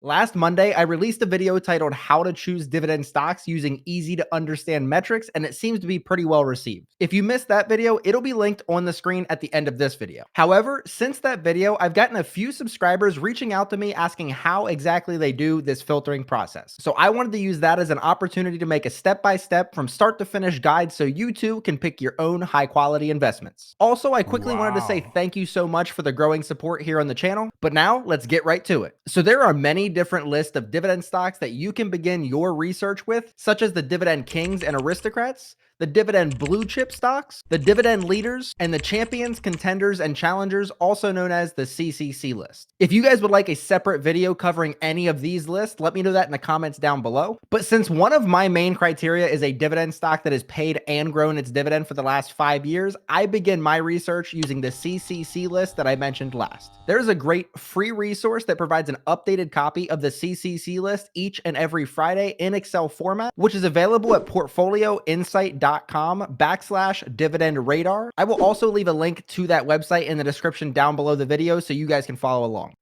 Last Monday, I released a video titled How to Choose Dividend Stocks Using Easy to Understand Metrics, and it seems to be pretty well received. If you missed that video, it'll be linked on the screen at the end of this video. However, since that video, I've gotten a few subscribers reaching out to me asking how exactly they do this filtering process. So I wanted to use that as an opportunity to make a step-by-step from start to finish guide so you too can pick your own high-quality investments. Also, I quickly wanted to say thank you so much for the growing support here on the channel, but now let's get right to it. So there are many different lists of dividend stocks that you can begin your research with, such as the dividend kings and aristocrats, the dividend blue chip stocks, the dividend leaders, and the champions, contenders, and challengers, also known as the CCC list. If you guys would like a separate video covering any of these lists, let me know that in the comments down below. But since one of my main criteria is a dividend stock that has paid and grown its dividend for the last 5 years, I begin my research using the CCC list that I mentioned last. There's a great free resource that provides an updated copy of the CCC list each and every Friday in Excel format, which is available at portfolioinsight.com/dividend radar. I will also leave a link to that website in the description down below the video so you guys can follow along.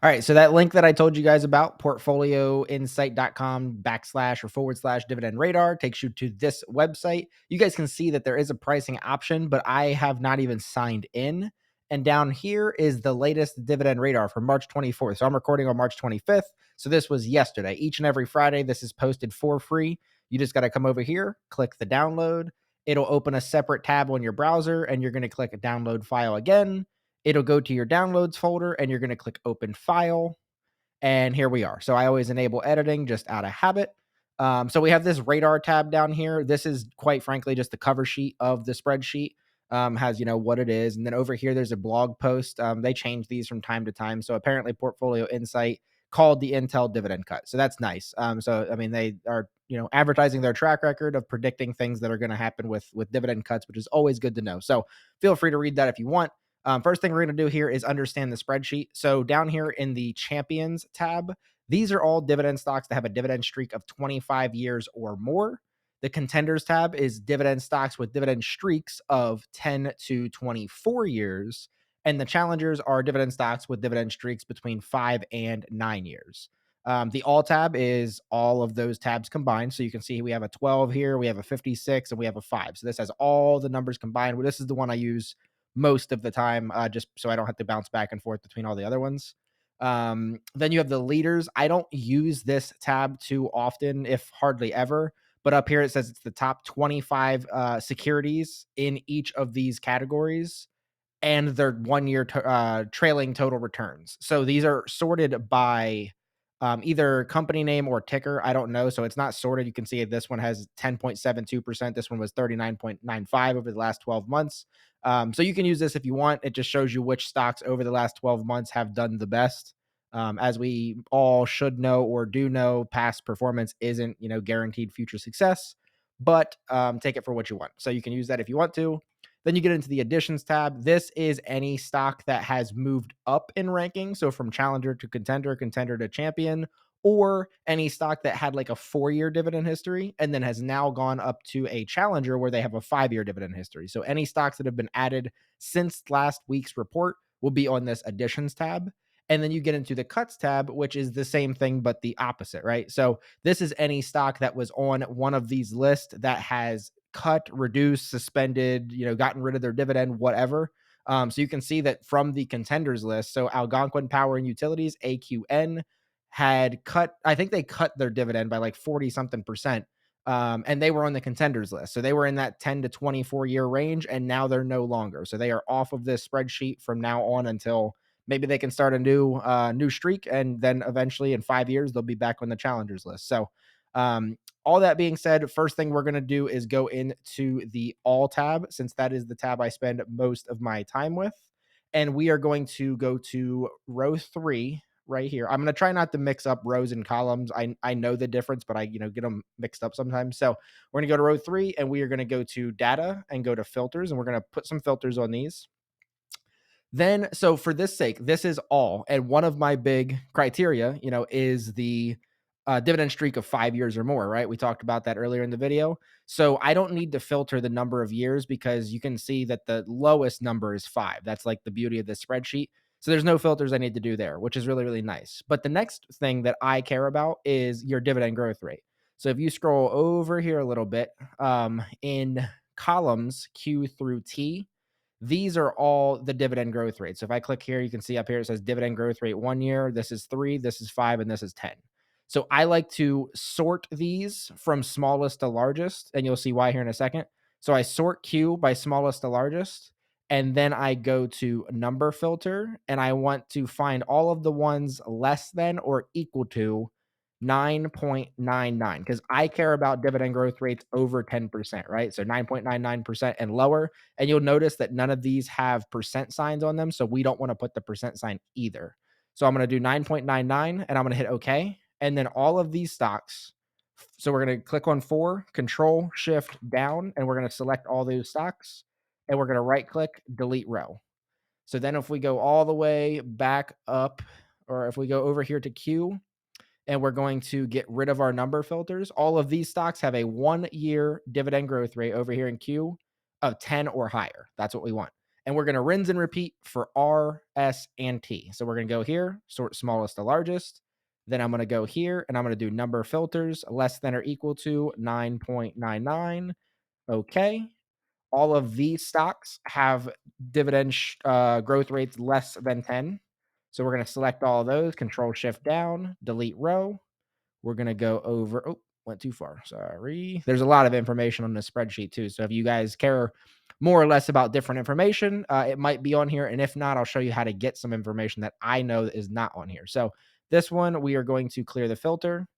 All right, so that link that I told you guys about, portfolioinsight.com/dividend radar, takes you to this website. You guys can see that there is a pricing option, but I have not even signed in. And down here is the latest dividend radar for March 24th. So I'm recording on March 25th. So this was yesterday. Each and every Friday, this is posted for free. You just got to come over here, click the download. It'll open a separate tab on your browser, and you're going to click a download file again. It'll go to your downloads folder, and you're going to click open file. And here we are. So I always enable editing just out of habit. So we have this radar tab down here. This is quite frankly just the cover sheet of the spreadsheet. Has, what it is. And then over here, there's a blog post. They change these from time to time. So apparently Portfolio Insight called the Intel dividend cut. So that's nice. So, I mean, they are, advertising their track record of predicting things that are going to happen with dividend cuts, which is always good to know. So feel free to read that if you want. First thing we're going to do here is understand the spreadsheet. So down here in the champions tab, these are all dividend stocks that have a dividend streak of 25 years or more. The contenders tab is dividend stocks with dividend streaks of 10 to 24 years. And the challengers are dividend stocks with dividend streaks between 5 and 9 years. The all tab is all of those tabs combined. So you can see we have a 12 here, we have a 56, and we have a 5. So this has all the numbers combined. This is the one I use most of the time, just so I don't have to bounce back and forth between all the other ones. Then you have the leaders. I don't use this tab too often, if hardly ever. But up here, it says it's the top 25 securities in each of these categories and their 1 year trailing total returns. So these are sorted by either company name or ticker. I don't know. So it's not sorted. You can see this one has 10.72%. This one was 39.95 over the last 12 months. So you can use this if you want. It just shows you which stocks over the last 12 months have done the best. As we all should know or do know, past performance isn't, guaranteed future success, but take it for what you want. So you can use that if you want to. Then you get into the additions tab. This is any stock that has moved up in ranking. So from challenger to contender, contender to champion, or any stock that had like a 4-year dividend history and then has now gone up to a challenger where they have a 5-year dividend history. So any stocks that have been added since last week's report will be on this additions tab. And then you get into the cuts tab, which is the same thing, but the opposite, right? So this is any stock that was on one of these lists that has cut, reduced, suspended, gotten rid of their dividend, whatever. So you can see that from the contenders list. So Algonquin Power and Utilities, AQN, had cut, I think they cut their dividend by like 40 something percent. And they were on the contenders list. So they were in that 10 to 24 year range, and now they're no longer. So they are off of this spreadsheet from now on until maybe they can start a new streak, and then eventually in 5 years they'll be back on the challengers list. So all that being said, first thing we're going to do is go into the all tab, since that is the tab I spend most of my time with. And we are going to go to row 3 right here. I'm going to try not to mix up rows and columns. I know the difference, but I get them mixed up sometimes. So we're going to go to row 3, and we are going to go to data and go to filters, and we're going to put some filters on these. Then, so for this sake, this is all. And one of my big criteria, is the dividend streak of 5 years or more, right? We talked about that earlier in the video. So I don't need to filter the number of years because you can see that the lowest number is 5. That's like the beauty of this spreadsheet. So there's no filters I need to do there, which is really, really nice. But the next thing that I care about is your dividend growth rate. So if you scroll over here a little bit, in columns Q through T, these are all the dividend growth rates. So if I click here, you can see up here it says dividend growth rate 1 year. This is 3, this is 5, and this is 10. So I like to sort these from smallest to largest, and you'll see why here in a second. So I sort Q by smallest to largest, and then I go to number filter, and I want to find all of the ones less than or equal to 9.99 because I care about dividend growth rates over 10%, right? So 9.99% and lower. And you'll notice that none of these have percent signs on them. So we don't want to put the percent sign either. So I'm going to do 9.99 and I'm going to hit OK. And then all of these stocks. So we're going to click on 4, Control Shift down, and we're going to select all those stocks. And we're going to right click, delete row. So then if we go all the way back up, or if we go over here to Q, and we're going to get rid of our number filters. All of these stocks have a 1-year dividend growth rate over here in Q of 10 or higher. That's what we want. And we're going to rinse and repeat for R, S, and T. So we're going to go here, sort smallest to largest. Then I'm going to go here and I'm going to do number filters less than or equal to 9.99. Okay. All of these stocks have dividend growth rates less than 10. So we're going to select all of those, Control Shift down, delete row. We're going to go over. Oh, went too far. Sorry. There's a lot of information on the spreadsheet too. So if you guys care more or less about different information, it might be on here. And if not, I'll show you how to get some information that I know is not on here. So this one, we are going to clear the filter.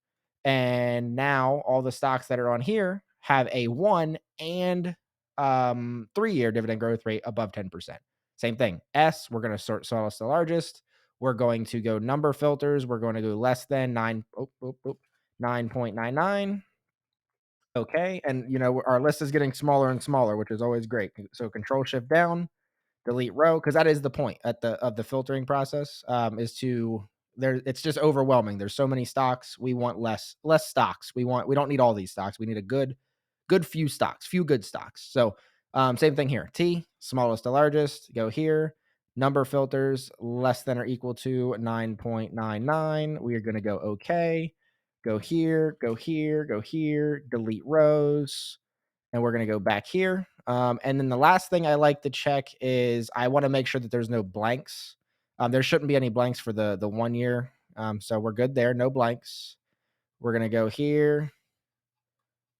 And now all the stocks that are on here have a 1 and 3-year dividend growth rate above 10%. Same thing. S, we're going to sort smallest to largest. We're going to go number filters. We're going to go less than 9.99. Okay. And our list is getting smaller and smaller, which is always great. So Control Shift down, delete row, because that is the point of the filtering process, is to there. It's just overwhelming. There's so many stocks. We want less stocks. We don't need all these stocks. We need a good few stocks, few good stocks. So same thing here. T, smallest to largest. Go here. Number filters less than or equal to 9.99. We are going to go OK. Go here. Go here. Go here. Delete rows. And we're going to go back here. And then the last thing I like to check is I want to make sure that there's no blanks. There shouldn't be any blanks for the 1 year. So we're good there. No blanks. We're going to go here.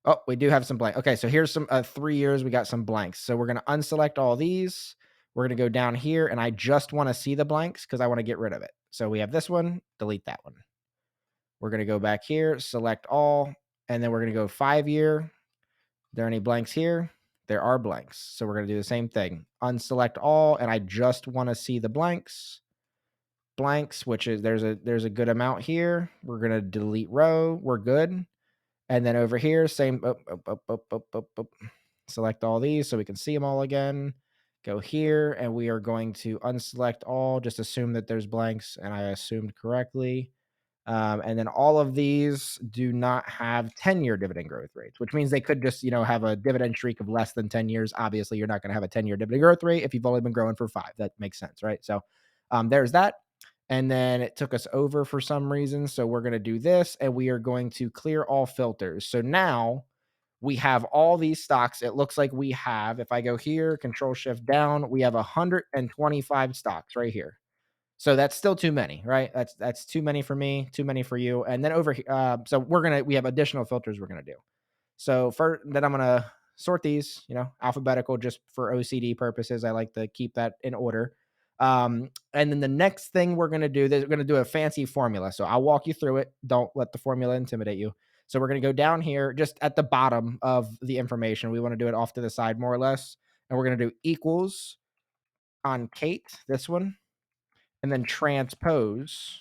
Oh, we do have some blank. Okay, so here's some 3 years. We got some blanks. So we're going to unselect all these. We're going to go down here, and I just want to see the blanks because I want to get rid of it. So we have this one. Delete that one. We're going to go back here, select all, and then we're going to go 5-year. There any blanks here? There are blanks. So we're going to do the same thing. Unselect all, and I just want to see the blanks. Blanks, which is there's a good amount here. We're going to delete row. We're good. And then over here, same. Select all these so we can see them all again. Go here, and we are going to unselect all. Just assume that there's blanks, and I assumed correctly. And then all of these do not have 10-year dividend growth rates, which means they could just, have a dividend streak of less than 10 years. Obviously, you're not going to have a 10-year dividend growth rate if you've only been growing for 5. That makes sense, right? So there's that. And then it took us over for some reason. So we're going to do this, and we are going to clear all filters. So now we have all these stocks. It looks like we have, if I go here, Control Shift down, we have 125 stocks right here. So that's still too many, right? That's too many for me, too many for you. And then over here, so we have additional filters we're gonna do. So then I'm gonna sort these, alphabetical just for OCD purposes. I like to keep that in order. And then the next thing we're gonna do, we're gonna do a fancy formula. So I'll walk you through it. Don't let the formula intimidate you. So we're gonna go down here, just at the bottom of the information. We want to do it off to the side more or less, and we're gonna do equals concate, this one, and then transpose.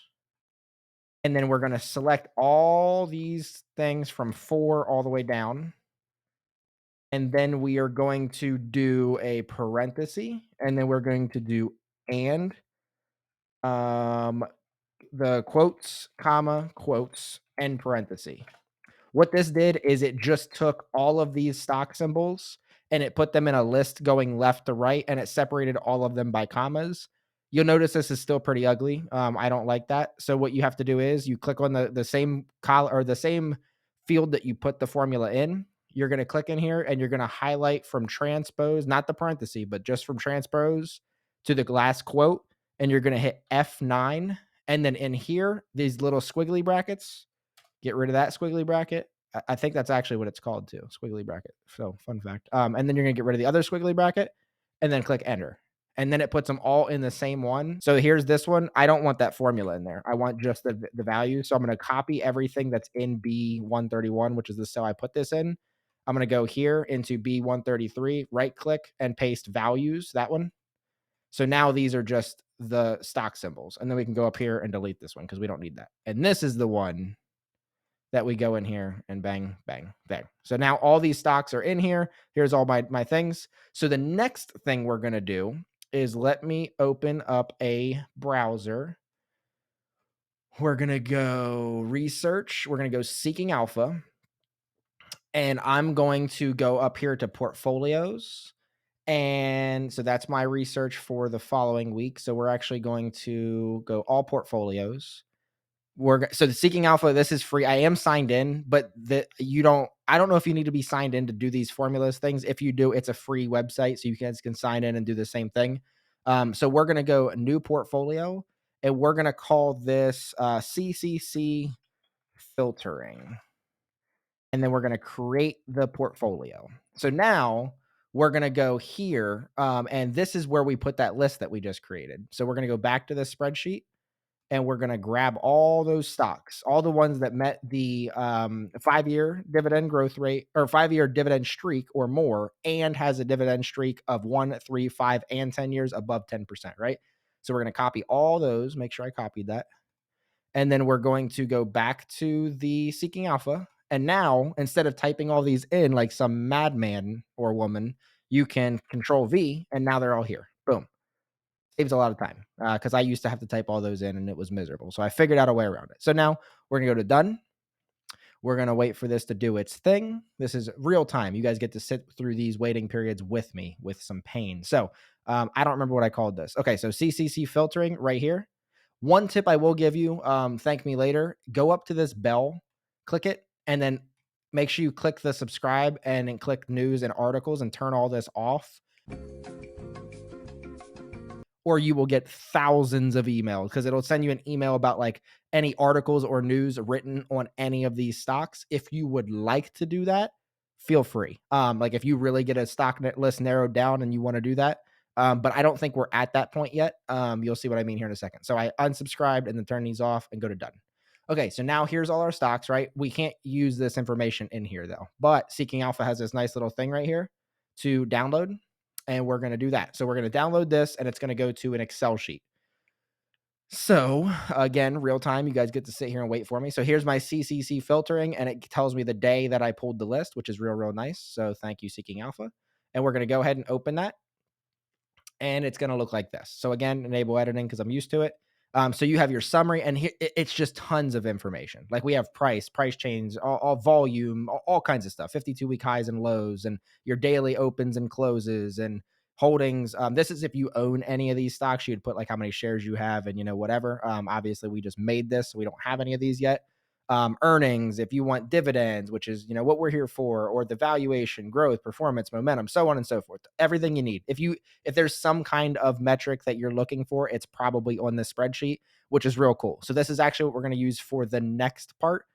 And then we're going to select all these things from 4 all the way down. And then we are going to do a parenthesis, and then we're going to do and the quotes, comma, quotes, and parenthesis. What this did is it just took all of these stock symbols and it put them in a list going left to right, and it separated all of them by commas. You'll notice this is still pretty ugly. I don't like that. So what you have to do is you click on the same column or the same field that you put the formula in. You're going to click in here and you're going to highlight from transpose, not the parenthesis, but just from transpose to the last quote. And you're going to hit F9. And then in here, these little squiggly brackets, get rid of that squiggly bracket. I think that's actually what it's called too, squiggly bracket. So fun fact. And then you're going to get rid of the other squiggly bracket and then click enter. And then it puts them all in the same one. So here's this one. I don't want that formula in there. I want just the value. So I'm going to copy everything that's in B131, which is the cell I put this in. I'm going to go here into B133, right click and paste values, that one. So now these are just the stock symbols. And then we can go up here and delete this one because we don't need that. And this is the one that we go in here and bang, bang, bang. So now all these stocks are in here. Here's all my things. So the next thing we're going to do is let me open up a browser. We're going to go research. We're going to go seeking alpha. And I'm going to go up here to portfolios. And so that's my research for the following week. So we're actually going to go all portfolios. So the seeking alpha, this is free. I am signed in, but I don't know if you need to be signed in to do these formulas things. If you do, it's a free website, so you guys can sign in and do the same thing. So we're going to go new portfolio and we're going to call this CCC filtering. And then we're going to create the portfolio. So now we're going to go here. And this is where we put that list that we just created. So we're going to go back to the spreadsheet. And we're going to grab all those stocks, all the ones that met the 5-year dividend growth rate or 5-year dividend streak or more, and has a dividend streak of 1, 3, 5, and 10 years above 10%, right? So we're going to copy all those, make sure I copied that. And then we're going to go back to the seeking alpha. And now, instead of typing all these in like some madman or woman, you can control V, and now they're all here. Boom. Saves a lot of time because I used to have to type all those in and it was miserable. So I figured out a way around it. So now we're going to go to done. We're going to wait for this to do its thing. This is real time. You guys get to sit through these waiting periods with me with some pain. So I don't remember what I called this. Okay, so CCC filtering right here. One tip I will give you, thank me later, go up to this bell, click it, and then make sure you click the subscribe and then click news and articles and turn all this off, or you will get thousands of emails because it'll send you an email about like any articles or news written on any of these stocks. If you would like to do that, feel free. Like if you really get a stock list narrowed down and you want to do that. But I don't think we're at that point yet. You'll see what I mean here in a second. So I unsubscribed and then turn these off and go to done. Okay, so now here's all our stocks, right? We can't use this information in here though, but Seeking Alpha has this nice little thing right here to download. And we're going to do that. So we're going to download this and it's going to go to an Excel sheet. So again, real time, you guys get to sit here and wait for me. So here's my CCC filtering and it tells me the day that I pulled the list, which is real nice. So thank you, Seeking Alpha. And we're going to go ahead and open that. And it's going to look like this. So again, enable editing because I'm used to it. So you have your summary and here it's just tons of information. Like we have price change, all volume, all kinds of stuff, 52-week highs and lows and your daily opens and closes and holdings. This is if you own any of these stocks, you'd put like how many shares you have and whatever. Obviously we just made this, so we don't have any of these yet. Earnings, if you want dividends, which is what we're here for, or the valuation, growth, performance, momentum, so on and so forth. Everything you need. If there's some kind of metric that you're looking for, it's probably on this spreadsheet, which is real cool. So this is actually what we're going to use for the next part.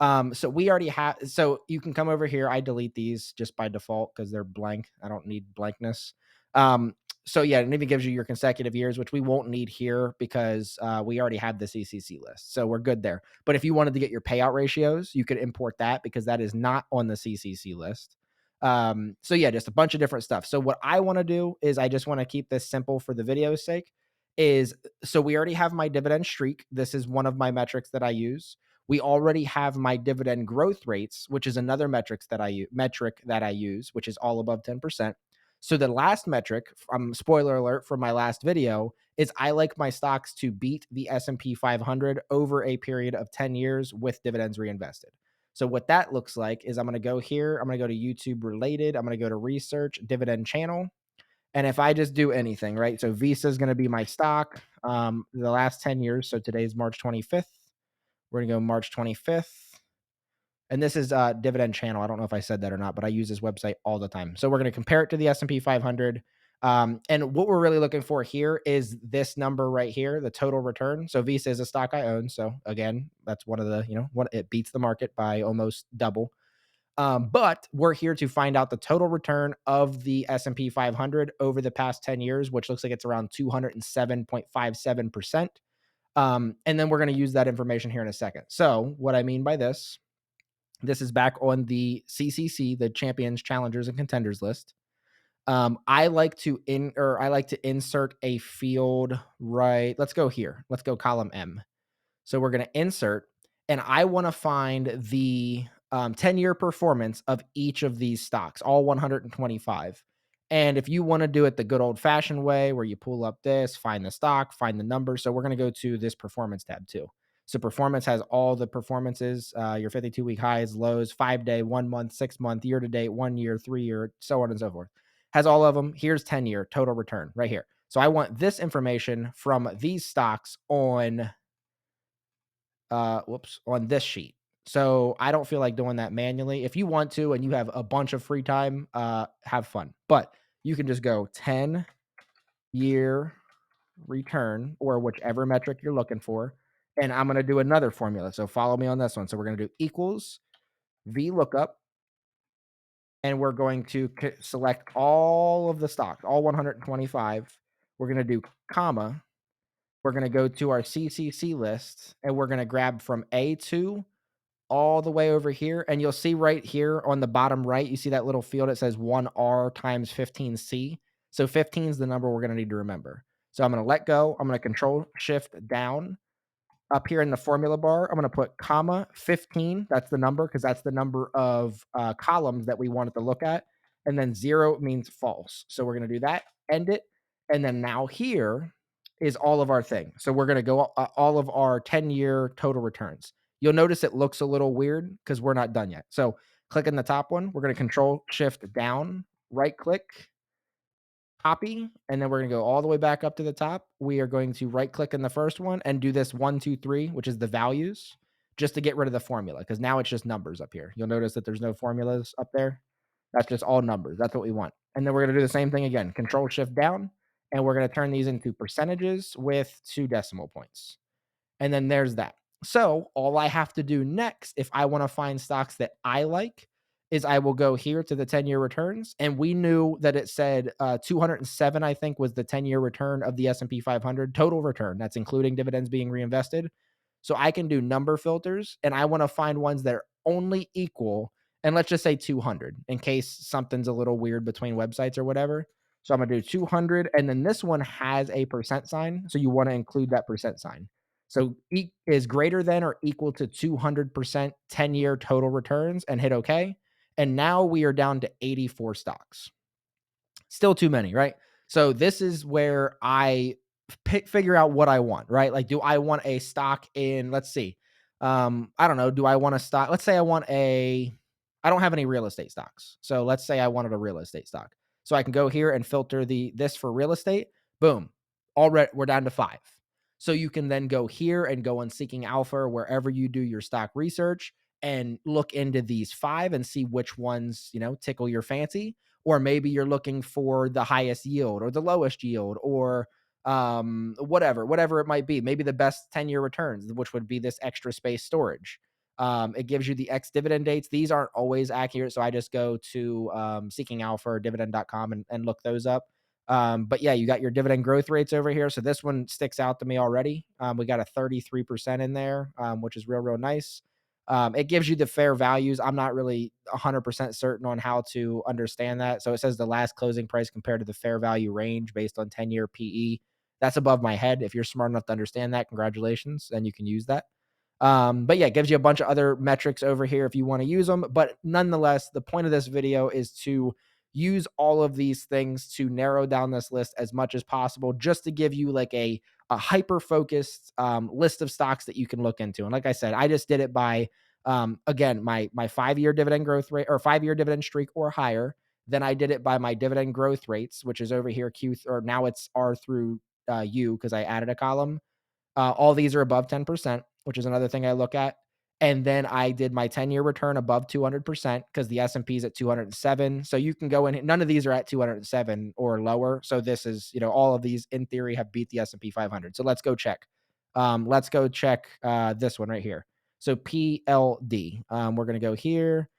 So we already have, so you can come over here. I delete these just by default because they're blank. I don't need blankness. So yeah, it even gives you your consecutive years, which we won't need here because we already have the CCC list. So we're good there. But if you wanted to get your payout ratios, you could import that because that is not on the CCC list. So yeah, just a bunch of different stuff. So what I want to do is I just want to keep this simple for the video's sake so we already have my dividend streak. This is one of my metrics that I use. We already have my dividend growth rates, which is another metric that I use, which is all above 10%. So the last metric, spoiler alert from my last video, is I like my stocks to beat the S&P 500 over a period of 10 years with dividends reinvested. So what that looks like is I'm going to go here. I'm going to go to YouTube related. I'm going to go to research dividend channel. And if I just do anything, right? So Visa is going to be my stock the last 10 years. So today's March 25th. We're going to go March 25th. And this is Dividend channel. I don't know if I said that or not, but I use this website all the time. So we're going to compare it to the S&P 500. And what we're really looking for here is this number right here, the total return. So Visa is a stock I own. So again, that's one of the, what it beats the market by almost double. But we're here to find out the total return of the S&P 500 over the past 10 years, which looks like it's around 207.57%. And then we're going to use that information here in a second. So what I mean by this is back on the CCC, the Champions, Challengers, and Contenders list. I like to insert a field right. Let's go here. Let's go column M. So we're going to insert, and I want to find the 10-year performance of each of these stocks, all 125. And if you want to do it the good old fashioned way where you pull up this, find the stock, find the number. So we're going to go to this performance tab too. So performance has all the performances, your 52-week highs, lows, 5-day, 1 month, 6 month, year to date, 1 year, 3 year, so on and so forth. Has all of them. Here's 10-year total return right here. So I want this information from these stocks on on this sheet. So I don't feel like doing that manually. If you want to and you have a bunch of free time, have fun. But you can just go 10-year return or whichever metric you're looking for. And I'm going to do another formula. So follow me on this one. So we're going to do equals VLOOKUP. And we're going to select all of the stocks, all 125. We're going to do comma. We're going to go to our CCC list and we're going to grab from A2 all the way over here. And you'll see right here on the bottom right, you see that little field that says 1R times 15C. So 15 is the number we're going to need to remember. So I'm going to let go. I'm going to control shift down. Up here in the formula bar, I'm going to put comma 15. That's the number because that's the number of columns that we wanted to look at. And then 0 means false. So we're going to do that, end it. And then now here is all of our thing. So we're going to go all of our 10-year total returns. You'll notice it looks a little weird because we're not done yet. So click on the top one. We're going to control shift down, right click, copy, and then we're going to go all the way back up to the top. We are going to right click in the first one and do this 1, 2, 3, which is the values, just to get rid of the formula because now it's just numbers up here. You'll notice that there's no formulas up there. That's just all numbers. That's what we want. And then we're going to do the same thing again, control shift down, and we're going to turn these into percentages with 2 decimal points. And then there's that. So all I have to do next, if I want to find stocks that I like, is I will go here to the 10-year returns. And we knew that it said 207, I think, was the 10-year return of the S&P 500 total return. That's including dividends being reinvested. So I can do number filters, and I want to find ones that are only equal. And let's just say 200 in case something's a little weird between websites or whatever. So I'm going to do 200. And then this one has a percent sign. So you want to include that percent sign. So is greater than or equal to 200% 10-year total returns and hit OK. And now we are down to 84 stocks. Still too many, right? So this is where I figure out what I want, right? Like, do I want a stock in, let's see. I don't know. Do I want a stock? Let's say I don't have any real estate stocks. So let's say I wanted a real estate stock. So I can go here and filter this for real estate. Boom. Already we're down to 5. So you can then go here and go on Seeking Alpha or wherever you do your stock research and look into these 5 and see which ones, tickle your fancy. Or maybe you're looking for the highest yield or the lowest yield or whatever it might be. Maybe the best 10-year returns, which would be this extra space storage. It gives you the ex dividend dates. These aren't always accurate. So I just go to Seeking Alpha or dividend.com and look those up. But yeah, you got your dividend growth rates over here. So this one sticks out to me already. We got a 33% in there, which is real nice. It gives you the fair values. I'm not really 100% certain on how to understand that. So it says the last closing price compared to the fair value range based on 10-year PE. That's above my head. If you're smart enough to understand that, congratulations, and you can use that. But yeah, it gives you a bunch of other metrics over here if you want to use them. But nonetheless, the point of this video is to use all of these things to narrow down this list as much as possible, just to give you like a hyper focused list of stocks that you can look into. And like I said, I just did it by again my 5-year dividend growth rate or 5-year dividend streak or higher, Then I did it by my dividend growth rates, which is over here, or now it's R through U because I added a column. All these are above 10%, which is another thing I look at. And then I did my 10-year return above 200% because the S&P is at 207. So you can go in. None of these are at 207 or lower. So this is, all of these in theory have beat the S&P 500. So let's go check. Let's go check this one right here. So PLD. We're going to go here,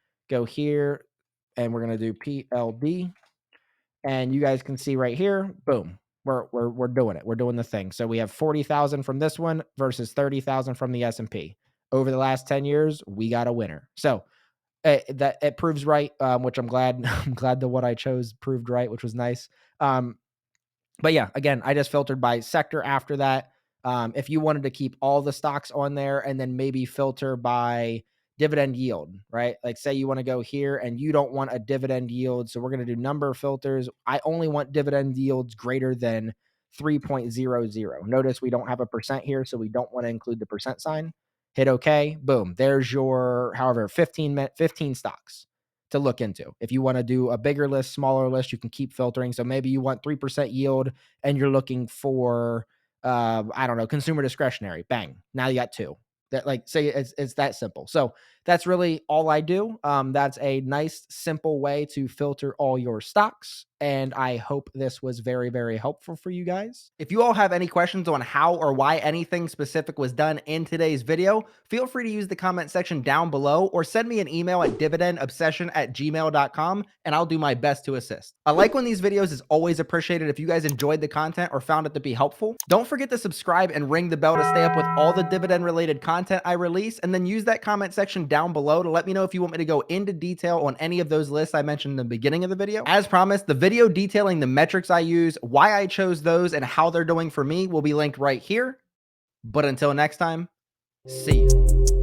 and we're going to do PLD. And you guys can see right here, boom, we're doing it. We're doing the thing. So we have 40,000 from this one versus 30,000 from the S&P. Over the last 10 years, we got a winner. So that it proves right, which I'm glad. I'm glad that what I chose proved right, which was nice. But yeah, again, I just filtered by sector after that. If you wanted to keep all the stocks on there and then maybe filter by dividend yield, right? Like say you want to go here and you don't want a dividend yield. So we're going to do number of filters. I only want dividend yields greater than 3.00. Notice we don't have a percent here, so we don't want to include the percent sign. Hit OK. Boom. There's your, however, 15 stocks to look into. If you want to do a bigger list, smaller list, you can keep filtering. So maybe you want 3% yield and you're looking for, I don't know, consumer discretionary. Bang. Now you got two. That, like, say it's that simple. So that's really all I do. That's a nice, simple way to filter all your stocks. And I hope this was very, very helpful for you guys. If you all have any questions on how or why anything specific was done in today's video, feel free to use the comment section down below or send me an email at dividendobsession@gmail.com and I'll do my best to assist. A like on these videos is always appreciated if you guys enjoyed the content or found it to be helpful. Don't forget to subscribe and ring the bell to stay up with all the dividend related content I release, and then use that comment section down below to let me know if you want me to go into detail on any of those lists I mentioned in the beginning of the video. As promised, the video detailing the metrics I use, why I chose those, and how they're doing for me will be linked right here. But until next time, see you.